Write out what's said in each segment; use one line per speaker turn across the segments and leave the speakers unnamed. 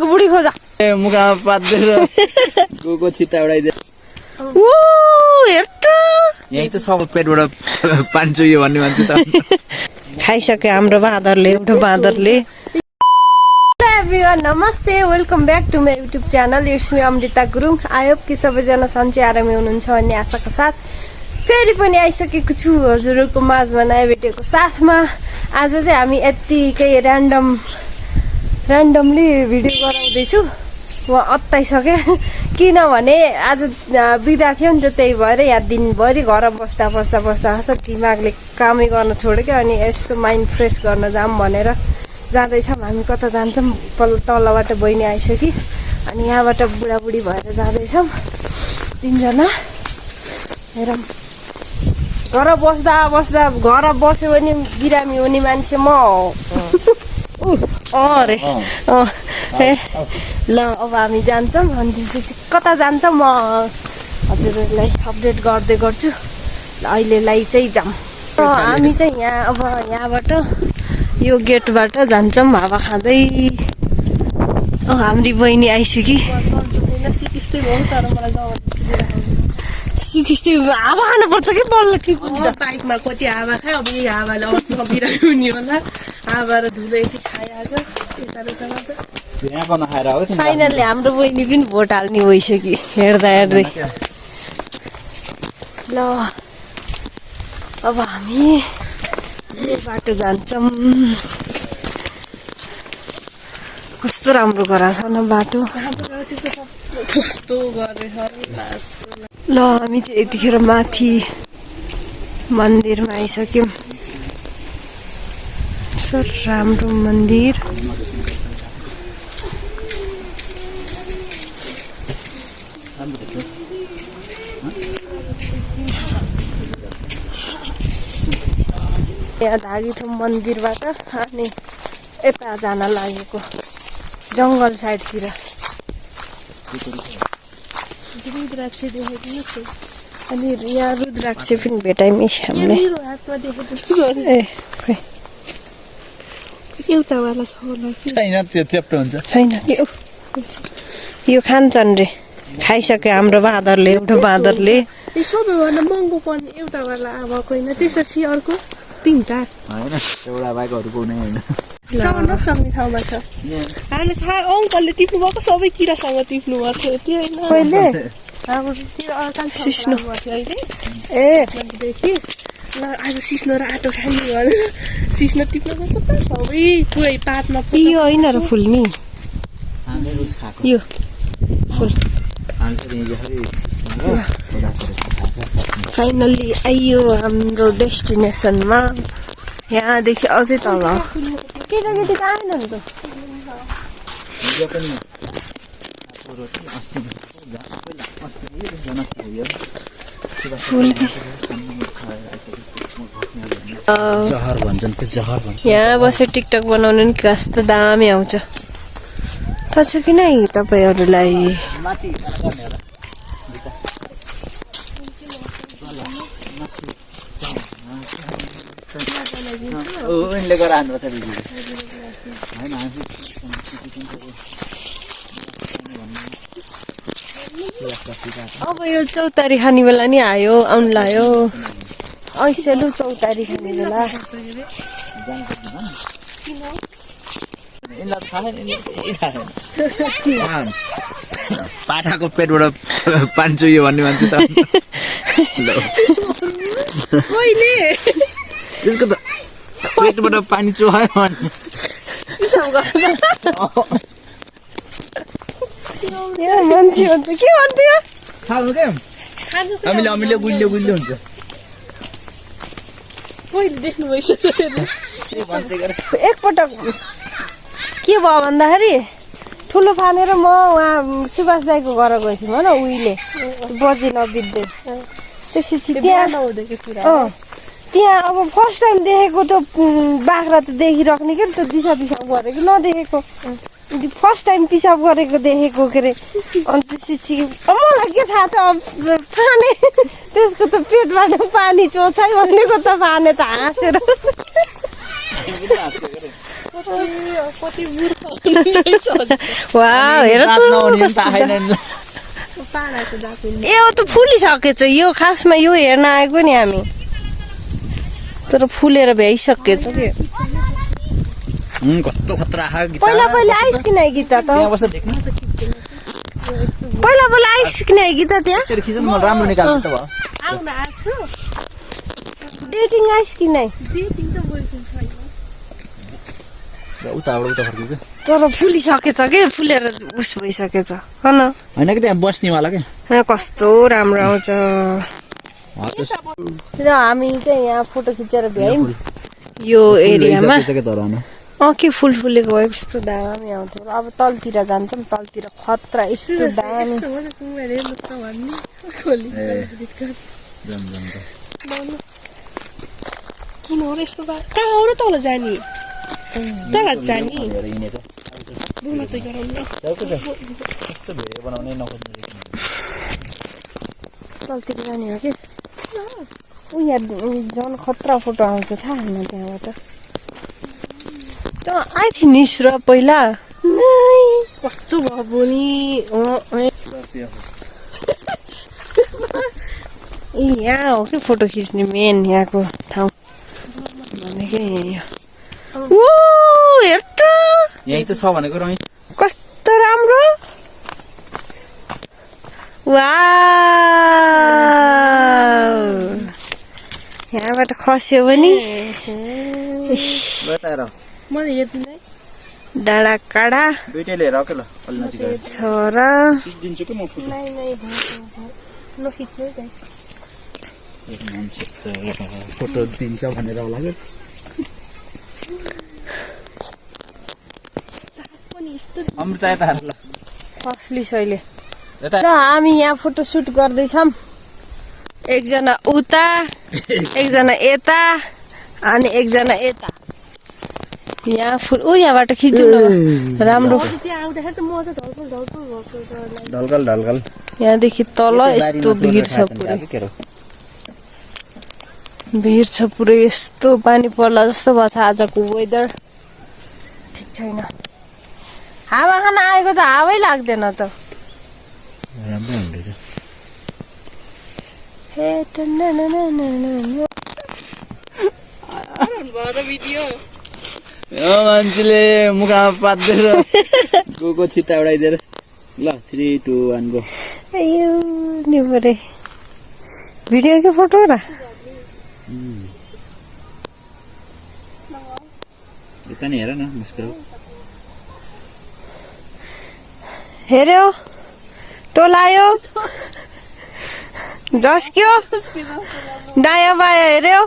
अर्को बुढी खोज
मुखमा पातदेर गोको छिटा उडाइदे
ओ हेर त
यही त छ पेटबाट पानी चुयो भन्ने मान्छे त
खाइसक्यो हाम्रो बाँदरले एउटा बाँदरले एभ्रिवान नमस्ते welcome back to my YouTube channel it's me Amrita Gurung I hope कि सबैजना सन्चै आरामै हुनुहुन्छ भन्ने आशाको साथ फेरि पनि आइसकेको छु हजुरहरूको माझमा नयाँ भिडियोको साथमा। आज चाहिँ हामी यत्तिकै ऱ्यान्डमली भिडियो गराउँदैछु। म अत्ताइसकेँ किनभने आज बिदा थियो नि त, त्यही भएर यहाँ दिनभरि घर बस्दा बस्दा दिमागले कामै गर्न छोड्यो क्या। अनि यसो माइन्ड फ्रेस गर्न जाऊँ भनेर जाँदैछौँ हामी। कता जान्छौँ तलबाट बहिनी आइसक्यो अनि यहाँबाट बुढाबुढी भएर जाँदैछौँ तिनजना। हेरौँ घर बस्दा घर बस्यो भने बिरामी हुने मान्छे म हो। अरे ल अब हामी जान्छौँ अनि त्यसपछि कता जान्छौँ म हजुरहरूलाई अपडेट गर्दै गर्छु। अहिलेलाई चाहिँ जाऊँ हामी चाहिँ यहाँ। अब यहाँबाट यो गेटबाट जान्छौँ हावा खाँदै। हाम्री बहिनी आइसक्यो। सिकिस्तै हावा खानुपर्छ कि बल्ल ठिक हुन्छ।
बाइकमा कति हावा खायो, अब यही हावाले अझ बिरामी हुने होला। हावा र धुलो यति खाइहाल्छ
फाइनल्ली हाम्रो बहिनी पनि भोट हाल्ने भइसक्यो हेर्दै ल। अब हामी यो बाटो जान्छौँ। कस्तो राम्रो गराएको छ न बाटो। ल हामी चाहिँ यतिखेर माथि मन्दिरमा आइसक्यौँ। सर राम्रो मन्दिर। यहाँ धागिथो मन्दिरबाट अनि यता जान लागेको जङ्गल साइडतिर।
रुद्राक्ष देखेको छु
अनि यहाँ रुद्राक्ष पनि भेटायौँ हामीले। ए खै
एउटावाला छ होला
छैन, त्यो च्याप्टो हुन्छ
छैन यो खान्छन् रे। खाइसक्यो हाम्रो बाँदरले एउटा बाँदरले।
यो सबैभन्दा महँगो पर्ने एउटावाला आवाको होइन, त्यसपछि अर्को तिनवटा
होइन एउटा बाइकहरूको हुने होइन।
सक्ने ठाउँमा छ। हामीले थाहा अङ्कलले टिप्नु भएको सबै किरासँग टिप्नु भएको थियो त्यो होइन
कहिले
सिस्नो थियो अहिले देखि ल आज सिस्नो र आटो खाने भनेर सिस्नो टिप्नु गएको त सबै पुरै पातमा।
यो होइन र फुल नि यो फुल। फाइनल्ली आइयो हाम्रो डेस्टिनेसनमा। यहाँदेखि अझै तल केटाकेटी त आएन नि त।
जहर भन्छन् कि जहर भन्छ।
यहाँ बसेर टिकटक बनाउनु नि कस्तो दामी आउँछ थाहा छ कि नै तपाईँहरूलाई। अब यो चौतारी खाने बेला नि आउनु लाग्यो। ऐसेलु चौतारी खाने बेला।
पाठाको पेटबाट पानी चुयो भन्ने मान्छे त त्यसको त पेटबाट पानी चुहायो भने
मान्छे हुन्छ के भन्थ्यो
खानु क्या हामीले गुलियो हुन्छ।
देख्नु भइसक्यो
एकपटक के भयो भन्दाखेरि ठुलो फानेर म उहाँ सुभाष दाईको घर गएको थियौँ होइन उहिले बजी नबित्दै। त्यसपछि त्यहाँ अब फर्स्ट टाइम देखेको त्यो बाख्रा त देखिराख्ने के त्यो दिसा पिसाब गरेको नदेखेको। फर्स्ट टाइम पिसाब गरेको देखेको के अरे। अनि त्यसपछि मलाई के थाहा त फाने त्यसको त पेटबाट पानी चोछ भनेको त फाने त हाँसेर
कति मूर्ख
वाउ हेर त कस्तो
पाडाको दाँत
ए त फुलिसकेछ यो खासमा यो हेर्न आएको नि हामी तर फुलेर भ्याइसकेछ के
कस्तो खतरा खा गीता
पहिला पहिला आइस कि नै गीता त
त्यहाँ बस्दा देख्न
पहिला पहिला आइस कि नै गीता त्यहाँ
त्यसरी खिच्नु म राम्रो निकाल्नु त भयो
आउन आछु
डेटिङ आइस कि नै
डेटिङ त बोयफ्रेन्ड छैन
उताबाट उता फर्कियो
तर फुलिसकेछ के फुलेर उस भइसकेछ हन
होइन कि त्यहाँ बस्नेवाला क्या
कस्तो राम्रो आउँछ र हामी चाहिँ यहाँ फोटो खिचेर भ्यायौँ यो एरियामा के फुल फुलेको भयो कस्तो दामी आउँथ्यो अब तलतिर जान्छौँ तलतिर खतरा यस्तो दामी
किन हो र यस्तो कहाँ हो र तल जाने तल जाने बुमा त गराउनु
तलतिर जाने हो कि यहाँ झन् खतरा फोटो आउँछ थाहा छैन त्यहाँबाट त आएको नि र पहिला
कस्तो भयो नि
ए यहाँ हो कि फोटो खिच्ने मेन यहाँको ठाउँ भनेकै यही हो ओ हेर त
यही त छ भनेको रही
कस्तो राम्रो वाउ यहाँबाट खस्यो भने
मलाई हेर्दिनँ
डाँडा काँडा
दुइटै लिएर आऊ के ल अलि नजिक आयो
छोरा
दिन्छु कि म फोटो
नखिच्नु है
मान्छे त फोटो दिन्छ भनेर होला कि अमृता यता हाल ल
कसली शैली
यता
ल हामी यहाँ फोटो सुट गर्दैछौँ एकजना उता एकजना यता अनि एकजना यता यहाँ फुल यहाँबाट खिच्नु न राम्रो
त्यहाँ आउँदाखेरि त म त ढल्कल ढल्कल भएको
ढल्कल ढल्कल
यहाँदेखि तल यस्तो भिड छ पुरै भिड छ पुरै यस्तो पानी पर्ला जस्तो भएको छ आजको वेदर ठिक छैन हावा खान आएको त हावै लाग्दैन त
राम्रो हुँदैछ मान्छेले मुखमा पात्दै गएको छिट्टा उडाइदिएर ल 3 2 1 गो
नि परे भिडियो कि फोटो र
यता नि हेर न मुस्कुराउ
हेर्यो टोलायो झस्क्यो दायाँ बायाँ हेर्यो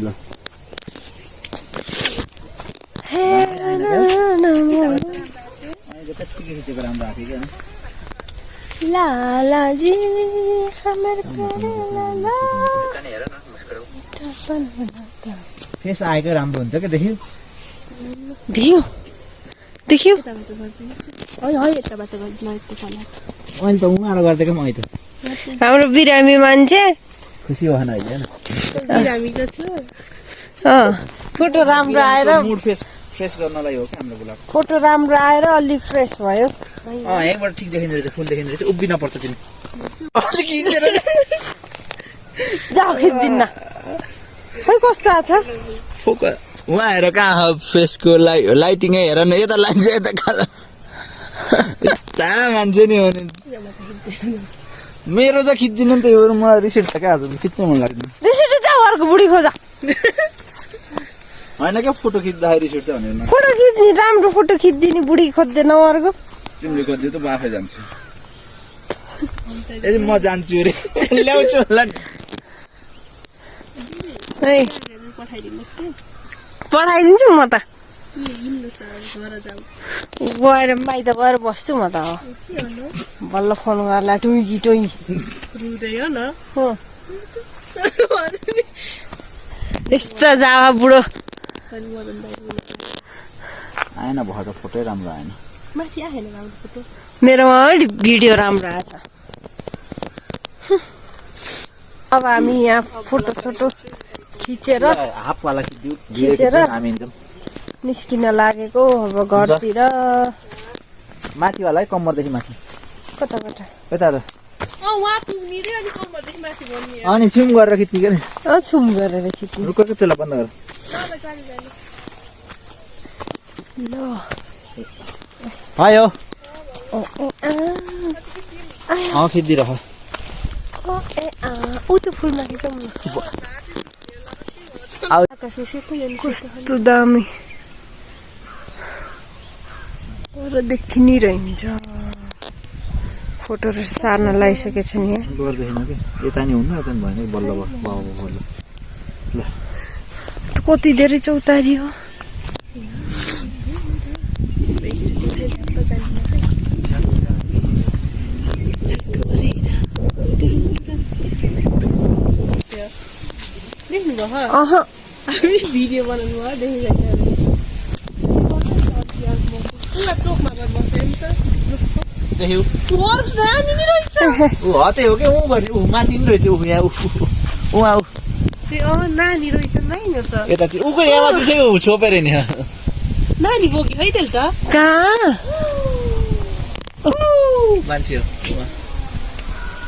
ल
लालाजी
फेस आएको राम्रो हुन्छ क्या देख्यो
देख्यो देख्यो
अहिले त उहाँहरू गरिदिएको पनि अहिले त
हाम्रो बिरामी मान्छे
खुसी भएन अहिले
बिरामी त छु
फोटो राम्रो आएर
मुड फ्रेस गर्नलाई हो क्या हाम्रो गुलाब
फोटो राम्रो आएर अलि फ्रेस भयो
यहीँबाट ठिक देखिँदो रहेछ फुल देखिँदो रहेछ उभिन पर्छ तिमी
जाऊ खिच्दिन्न खै कस्तो आछ
फोकस उहाँ हेर कहाँ फेसको लाइटिङै हेर न यता लाइट यता कालो यता मान्छे नि हो नि मेरो चाहिँ खिच्दिनँ नि त यो मलाई रिस उठ्छ क्या आज खिच्नै मन लाग्दैन
रिस उठ्छ जाऊ अर्को बुढी खोज
होइन क्या फोटो खिच्दाखेरि रिस उठ्छ भनेर
फोटो खिच्ने राम्रो फोटो खिचिदिने बुढी खोज्दैनौ अर्को
तिमीले गरिदियो त म आफै जान्छु ए म जान्छु अरे ल्याउँछु होला नि
है
पठाइदिनुहोस् कि
पठाइदिन्छु म त
हिँड्नुहोस् घर जाऊ
गएर बाहिर गएर बस्छु म त बल्ल फोन गर्ला टुङ्गी टुङ्गी
रुँदै हो न
यस्तो जावा बुढो
आएन भएर फोटै राम्रो आएन
माथि आएन राम्रो फोटो
मेरोमा अलि भिडियो राम्रो आएछ अब हामी यहाँ फोटो सोटो खिचेर
हाफवाला खिच्यौ
खिचेर
हामी हिँड्छौँ
निस्किन लागेको अब घरतिर
माथिवाला है कम्मरदेखि माथि
कताबाट
यता त
वहाँ पुग्ने रे अनि कम्मरदेखि माथि बन्ने
अनि सुम गरेर खिच्ने के
छुम गरेर खिच्ने
रुख के त्यसलाई बन्द गर
ल
आयो
ओ ए
खिचिदिरह
ऊ त्यो फुलमा खिचौँ न
आकाश सेतो यानी
कस्तो दामी र देखि नि रहन्छ फोटोहरू सार्न लगाइसकेछ नि यहाँ
गर्दैन कि यता नि हुन्न यता नि भएन कि बल्ल बल्ल ल
कति धेरै चौतारी हो
देख्नु भयो
अह
हामी भिडियो बनाउनु भयो देखिरहेको पुरा चोकमा गएर बस्यो नि त
देख्यौ
वर्ष नानी नि रहेछ
ऊ हतै हो कि ऊ भने ऊ माथि नि रहेछ ऊ यहाँ ऊ
नानी रहेछ नानी त
यतातिर ऊको यहाँ माथि चाहिँ ऊ छोपेर नि
नानी बोक्यो है त्यसले त
कहाँ
मान्छे हो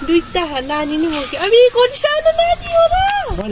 दुईटा नानी नि बोक्यो अनि कोनी सानो नानी हो र
मैले